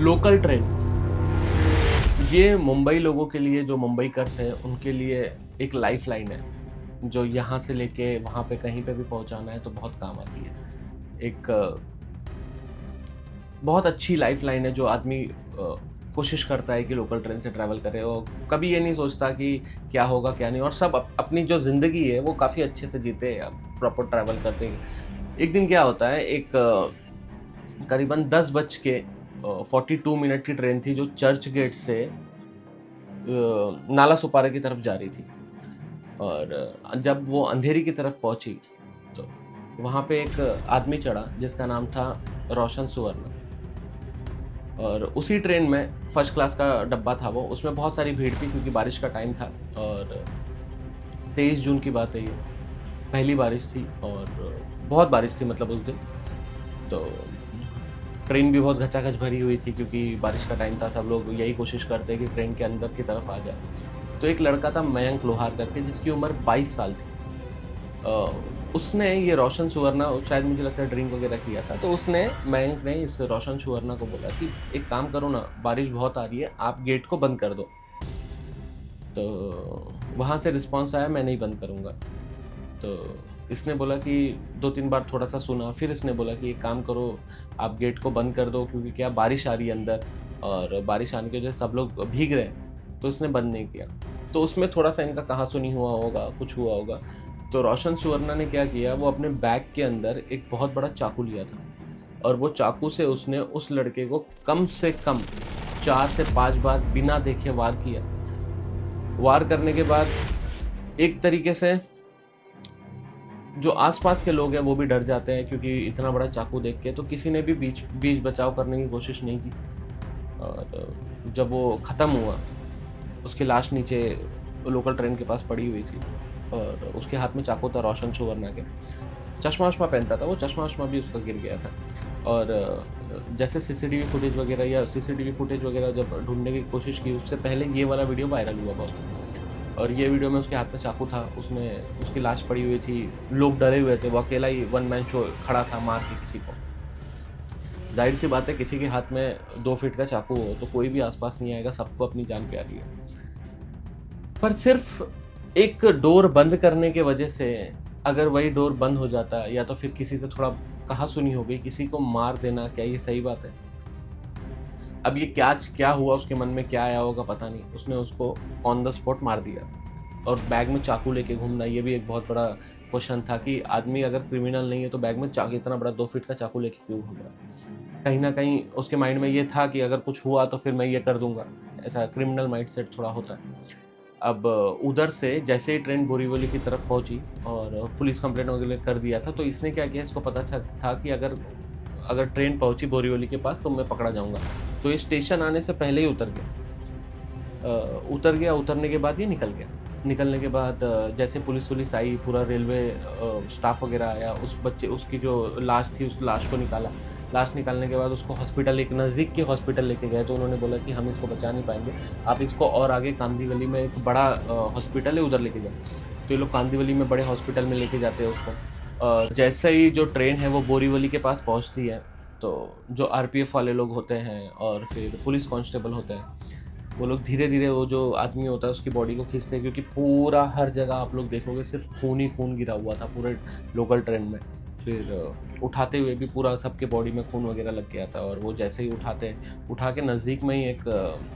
Local train ये मुंबई लोगों के लिए, जो मुंबईकर्स हैं उनके लिए एक लाइफ लाइन है, जो यहाँ से लेके वहाँ पे कहीं पे भी पहुँचाना है तो बहुत काम आती है। एक बहुत अच्छी लाइफ लाइन है जो आदमी कोशिश करता है कि लोकल ट्रेन से ट्रैवल करे और कभी ये नहीं सोचता कि क्या होगा क्या नहीं, और सब अपनी जो ज़िंदगी है वो काफ़ी अच्छे से जीते, प्रॉपर ट्रैवल करते हैं। एक दिन क्या होता है, एक करीबन 10 बज के 42 मिनट की ट्रेन थी जो चर्च गेट से नाला सुपारा की तरफ जा रही थी। और जब वो अंधेरी की तरफ पहुंची तो वहाँ पे एक आदमी चढ़ा जिसका नाम था रोशन सुवर्ण। और उसी ट्रेन में फर्स्ट क्लास का डब्बा था वो, उसमें बहुत सारी भीड़ थी क्योंकि बारिश का टाइम था और 23 जून की बात है ये, पहली बारिश थी और बहुत बारिश थी मतलब उस दिन। तो ट्रेन भी बहुत घचाघच भरी हुई थी क्योंकि बारिश का टाइम था, सब लोग यही कोशिश करते कि ट्रेन के अंदर की तरफ आ जाए। तो एक लड़का था मयंक लोहार करके, जिसकी उम्र 22 साल थी। उसने ये रोशन सुवर्ण, शायद मुझे लगता है ड्रिंक वगैरह किया था, तो उसने मयंक ने इस रोशन सुवर्ण को बोला कि एक काम करो ना, बारिश बहुत आ रही है, आप गेट को बंद कर दो। तो वहाँ से रिस्पॉन्स आया, मैं नहीं बंद करूँगा। तो इसने बोला कि 2-3 बार थोड़ा सा सुना, फिर इसने बोला कि एक काम करो, आप गेट को बंद कर दो क्योंकि क्या बारिश आ रही है अंदर और बारिश आने की वजह से सब लोग भीग रहे हैं। तो इसने बंद नहीं किया। तो उसमें थोड़ा सा इनका कहा-सुनी हुआ होगा, कुछ हुआ होगा। तो रोशन सुवर्ण ने क्या किया, वो अपने बैग के अंदर एक बहुत बड़ा चाकू लिया था और वो चाकू से उसने उस लड़के को कम से कम 4 से 5 बार बिना देखे वार किया। वार करने के बाद एक तरीके से जो आसपास के लोग हैं वो भी डर जाते हैं क्योंकि इतना बड़ा चाकू देख के, तो किसी ने भी बीच बचाव करने की कोशिश नहीं की। और जब वो ख़त्म हुआ, उसकी लाश नीचे लोकल ट्रेन के पास पड़ी हुई थी और उसके हाथ में चाकू था रोशन सुवर्ण के। चश्मा-वश्मा पहनता था वो, चश्मा-वश्मा भी उसका गिर गया था। और जैसे सीसीटीवी फुटेज वगैरह जब ढूँढने की कोशिश की, उससे पहले ये वाला वीडियो वायरल हुआ बहुत। और ये वीडियो में उसके हाथ में चाकू था, उसमें उसकी लाश पड़ी हुई थी, लोग डरे हुए थे, वो अकेला ही वन मैन शो खड़ा था मार के किसी को। ज़ाहिर-सी बात है, किसी के हाथ में 2 फीट का चाकू हो तो कोई भी आस-पास नहीं आएगा, सबको अपनी जान प्यारी है। पर सिर्फ एक डोर बंद करने के वजह से, अगर वही डोर बंद हो जाता या तो फिर किसी से थोड़ा कहा-सुनी हो गई, किसी को मार देना, क्या ये सही बात है? अब ये क्या हुआ, उसके मन में क्या आया होगा पता नहीं, उसने उसको ऑन द स्पॉट मार दिया। और बैग में चाकू लेके घूमना, ये भी एक बहुत बड़ा क्वेश्चन था कि आदमी अगर क्रिमिनल नहीं है तो बैग में इतना बड़ा 2 फीट का चाकू लेके क्यों घूम रहा है? कहीं न कहीं उसके माइंड में ये था कि अगर कुछ हुआ तो फिर मैं ये कर दूँगा, ऐसा क्रिमिनल माइंडसेट थोड़ा होता है। अब उधर से जैसे ही ट्रेन बोरीवली की तरफ पहुंची और पुलिस कंप्लेंट वगैरह कर दिया था, तो इसने क्या किया, इसको पता था कि अगर अगर ट्रेन पहुंची बोरीवली के पास तो मैं पकड़ा जाऊंगा। तो ये स्टेशन आने से पहले ही उतर गया। उतरने के बाद ये निकल गया। निकलने के बाद जैसे पुलिस आई, पूरा रेलवे स्टाफ वगैरह आया, उसकी जो लाश थी उस लाश को निकाला। लाश निकालने के बाद उसको हॉस्पिटल, एक नज़दीक के हॉस्पिटल लेके गए, तो उन्होंने बोला कि हम इसको बचा नहीं पाएंगे, आप इसको और आगे कांदीवली में एक बड़ा हॉस्पिटल है, उधर लेके जाओ। तो ये लोग कांदीवली में बड़े हॉस्पिटल में लेके जाते हैं उसको। और जैसे ही जो ट्रेन है वो बोरीवली के पास पहुंचती है, तो जो आरपीएफ वाले लोग होते हैं और फिर पुलिस कांस्टेबल होते हैं, वो लोग धीरे-धीरे वो जो आदमी होता है उसकी बॉडी को खींचते हैं, क्योंकि पूरा हर जगह आप लोग देखोगे सिर्फ खून ही खून गिरा हुआ था पूरे लोकल ट्रेन में। फिर उठाते हुए भी पूरा सबके बॉडी में खून वगैरह लग गया था, और वो जैसे ही उठा के नज़दीक में ही एक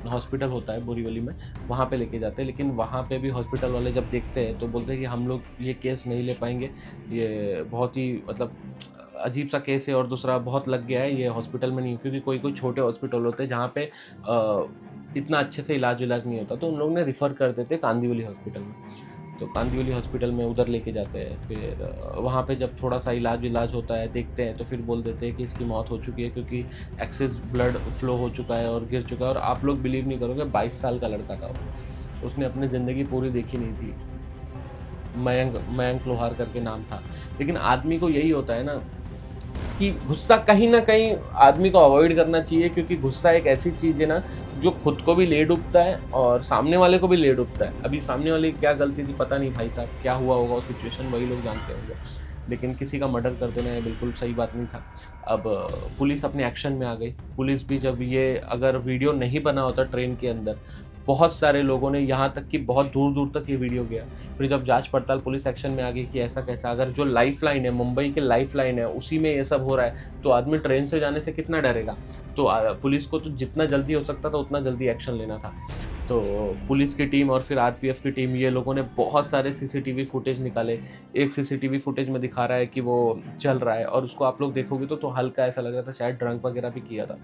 हॉस्पिटल होता है बोरीवली में, वहाँ पे लेके जाते हैं। लेकिन वहाँ पे भी हॉस्पिटल वाले जब देखते हैं तो बोलते हैं कि हम लोग ये केस नहीं ले पाएंगे, ये बहुत ही मतलब अजीब सा केस है और दूसरा बहुत लग गया है, ये हॉस्पिटल में नहीं, क्योंकि कोई छोटे हॉस्पिटल होते हैं जहाँ पे इतना अच्छे से इलाज नहीं होता, तो उन लोग ने रिफ़र कर देते कांदीवली हॉस्पिटल में। तो कांदीवली हॉस्पिटल में उधर लेके जाते हैं। फिर वहाँ पे जब थोड़ा सा इलाज होता है, देखते हैं, तो फिर बोल देते हैं कि इसकी मौत हो चुकी है क्योंकि एक्सेस ब्लड फ्लो हो चुका है और गिर चुका है। और आप लोग बिलीव नहीं करोगे, 22 साल का लड़का था वो, उसने अपनी ज़िंदगी पूरी देखी नहीं थी। मयंक लोहार करके नाम था। लेकिन आदमी को यही होता है ना कि गुस्सा कहीं ना कहीं आदमी को अवॉइड करना चाहिए, क्योंकि गुस्सा एक ऐसी चीज़ है ना जो खुद को भी ले डूबता है और सामने वाले को भी ले डूबता है। अभी सामने वाले की क्या गलती थी पता नहीं भाई साहब, क्या हुआ होगा उस सिचुएशन वही लोग जानते होंगे। लेकिन किसी का मर्डर कर देना ये बिल्कुल सही बात नहीं था। अब पुलिस अपने एक्शन में आ गई। पुलिस भी जब ये अगर वीडियो नहीं बना होता ट्रेन के अंदर, बहुत सारे लोगों ने, यहाँ तक कि बहुत दूर-दूर तक ये वीडियो गया। फिर जब जाँच पड़ताल पुलिस एक्शन में आ गई कि ऐसा कैसा, अगर जो लाइफ़लाइन है, मुंबई की लाइफ़लाइन है, उसी में ये सब हो रहा है, तो आदमी ट्रेन से जाने से कितना डरेगा? तो पुलिस को तो जितना जल्दी हो सकता था उतना जल्दी एक्शन लेना था। तो पुलिस की टीम और फिर आरपीएफ की टीम, ये लोगों ने बहुत सारे सीसीटीवी फुटेज निकाले। एक सीसीटीवी फुटेज में दिखा रहा है कि वो चल रहा है और उसको आप लोग देखोगे तो हल्का ऐसा लग रहा था शायद ड्रंक वगैरह भी किया था।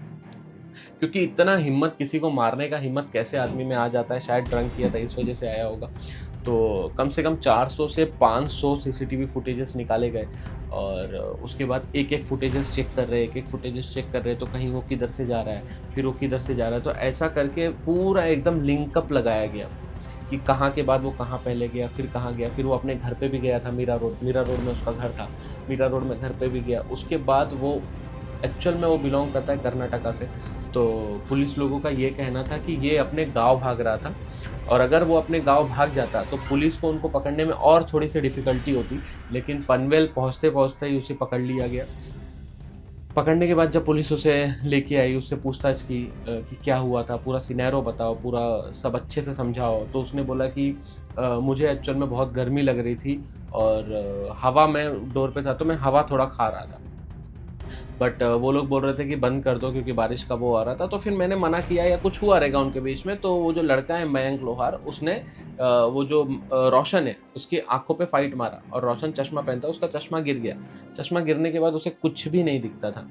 क्योंकि इतना हिम्मत, किसी को मारने का हिम्मत कैसे आदमी में आ जाता है, शायद ड्रंक किया था इस वजह से आया होगा। तो कम से कम 400 से 500 सीसीटीवी फुटेजेस निकाले गए और उसके बाद एक-एक फुटेजेस चेक कर रहे हैं, एक-एक फुटेजेस चेक कर रहे हैं, तो कहीं वो किधर से जा रहा है, फिर वो किधर से जा रहा है। तो ऐसा करके पूरा एकदम लिंकअप लगाया गया कि कहाँ के बाद वो कहाँ पहले गया, फिर कहाँ गया, फिर वो अपने घर पे भी गया था, मीरा रोड में उसका घर था, मीरा रोड में घर पे भी गया। उसके बाद वो एक्चुअल में वो बिलॉन्ग करता है कर्नाटका से। तो पुलिस लोगों का ये कहना था कि ये अपने गाँव भाग रहा था और अगर वो अपने गाँव भाग जाता तो पुलिस को उनको पकड़ने में और थोड़ी-सी डिफ़िकल्टी होती, लेकिन पनवेल पहुँचते-पहुँचते ही उसे पकड़ लिया गया। पकड़ने के बाद जब पुलिस उसे लेके आई, उससे पूछताछ की कि क्या हुआ था, पूरा सिनेरियो बताओ, पूरा सब अच्छे से समझाओ। तो उसने बोला कि मुझे एक्चुअल में बहुत गर्मी लग रही थी और हवा, मैं डोर पे था तो मैं हवा थोड़ा खा रहा था। बट वो लोग बोल रहे थे कि बंद कर दो क्योंकि बारिश का वो आ रहा था। तो फिर मैंने मना किया या कुछ हुआ रहेगा उनके बीच में। तो वो जो लड़का है मयंक लोहार, उसने वो जो रोशन है उसकी आँखों पे फाइट मारा और रोशन चश्मा पहनता है, उसका चश्मा गिर गया। चश्मा गिरने के बाद उसे कुछ भी नहीं दिखता था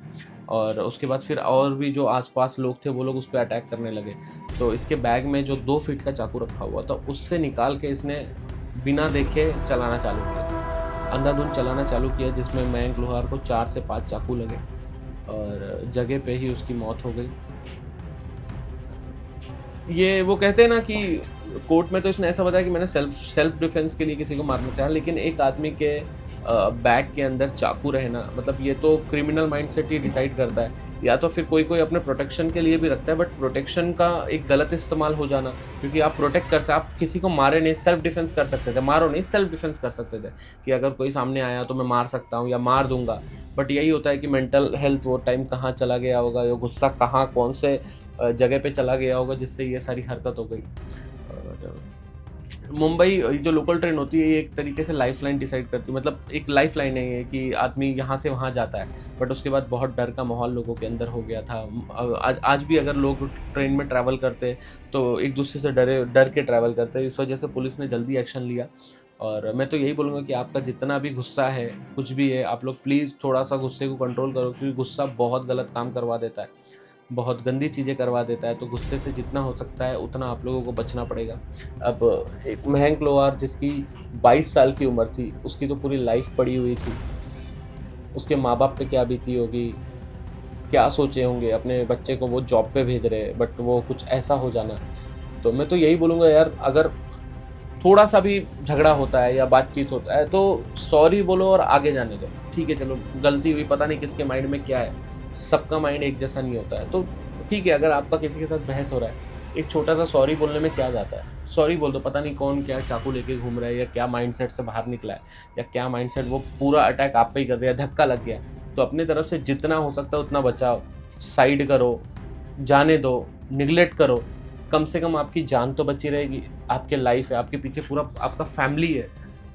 और उसके बाद फिर और भी जो आस-पास लोग थे वो लोग उस पे अटैक करने लगे। तो इसके बैग में जो 2 फीट का चाकू रखा हुआ था उससे निकाल के इसने बिना देखे चलाना चालू किया। अंधाधुंध चलाना चालू किया जिसमें मयंक लोहार को 4 से 5 चाकू लगे और जगह पे ही उसकी मौत हो गई। ये वो कहते हैं ना कि कोर्ट में तो इसने ऐसा बताया कि मैंने सेल्फ डिफेंस के लिए किसी को मारना चाहा, लेकिन एक आदमी के बैग के अंदर चाकू रहना, मतलब ये तो क्रिमिनल माइंडसेट ही डिसाइड करता है। या तो फिर कोई अपने प्रोटेक्शन के लिए भी रखता है, बट प्रोटेक्शन का एक गलत इस्तेमाल हो जाना, क्योंकि आप प्रोटेक्ट कर, आप किसी को मारे नहीं, सेल्फ डिफेंस कर सकते थे, मारो नहीं, सेल्फ डिफेंस कर सकते थे कि अगर कोई सामने आया तो मैं मार सकता हूँ या मार दूंगा। बट यही होता है कि मेंटल हेल्थ वो टाइम कहाँ चला गया होगा, ये गुस्सा कहाँ कौन से जगह पे चला गया होगा जिससे ये सारी हरकत हो गई। और मुंबई जो लोकल ट्रेन होती है ये एक तरीके से लाइफलाइन डिसाइड करती है, मतलब एक लाइफलाइन है ये कि आदमी यहाँ से वहाँ जाता है। बट उसके बाद बहुत डर का माहौल लोगों के अंदर हो गया था। आज भी अगर लोग ट्रेन में ट्रैवल करते तो एक दूसरे से डर के ट्रैवल करते। इस वजह से पुलिस ने जल्दी एक्शन लिया और मैं तो यही बोलूँगा कि आपका जितना भी गुस्सा है, कुछ भी है, आप लोग प्लीज़ थोड़ा सा गुस्से को कंट्रोल करो, क्योंकि गुस्सा बहुत गलत काम करवा देता है, बहुत गंदी चीज़ें करवा देता है। तो गुस्से से जितना हो सकता है उतना आप लोगों को बचना पड़ेगा। अब एक मयंक लोहार जिसकी 22 साल की उम्र थी, उसकी तो पूरी लाइफ पड़ी हुई थी। उसके माँ-बाप पे क्या बीती होगी, क्या सोचे होंगे, अपने बच्चे को वो जॉब पे भेज रहे हैं बट वो कुछ ऐसा हो जाना। तो मैं तो यही बोलूँगा यार, अगर थोड़ा-सा भी झगड़ा होता है या बातचीत होता है तो सॉरी बोलो और आगे जाने दो। ठीक है, चलो गलती हुई, पता नहीं किसके माइंड में क्या है, सबका माइंड एक जैसा नहीं होता है। तो ठीक है, अगर आपका किसी के साथ बहस हो रहा है, एक छोटा-सा सॉरी बोलने में क्या जाता है? सॉरी बोल दो, पता नहीं कौन क्या चाकू लेके घूम रहा है या क्या माइंडसेट से बाहर निकला है या क्या माइंडसेट, वो पूरा अटैक आप पे ही कर दिया, धक्का लग गया। तो अपनी तरफ से जितना हो सकता है उतना बचाओ, साइड करो, जाने दो, नेग्लेक्ट करो। कम से कम आपकी जान तो बची रहेगी, आपकी लाइफ है, आपके पीछे पूरा आपका फैमिली है।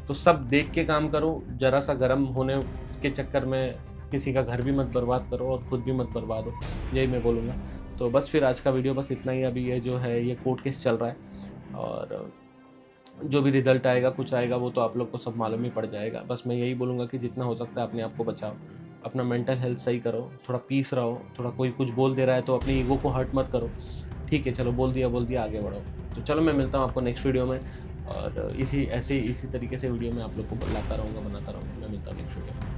तो सब देख के काम करो, ज़रा-सा गर्म होने के चक्कर में किसी का घर भी मत बर्बाद करो और खुद भी मत बर्बाद हो, यही मैं बोलूँगा। तो बस फिर आज का वीडियो बस इतना ही। अभी ये जो है ये कोर्ट केस चल रहा है और जो भी रिज़ल्ट आएगा, कुछ आएगा, वो तो आप लोग को सब मालूम ही पड़ जाएगा। बस मैं यही बोलूँगा कि जितना हो सकता है अपने आप को बचाओ, अपना मेंटल हेल्थ सही करो, थोड़ा पीस रहो, थोड़ा कोई कुछ बोल दे रहा है तो अपनी ईगो को हर्ट मत करो। ठीक है, चलो बोल दिया, आगे बढ़ो। तो चलो मैं मिलता हूँ आपको नेक्स्ट वीडियो में और इसी तरीके से वीडियो में आप लोग को लाता रहूँगा, बनाता रहूँगा। मैं मिलता हूँ नेक्स्ट वीडियो में।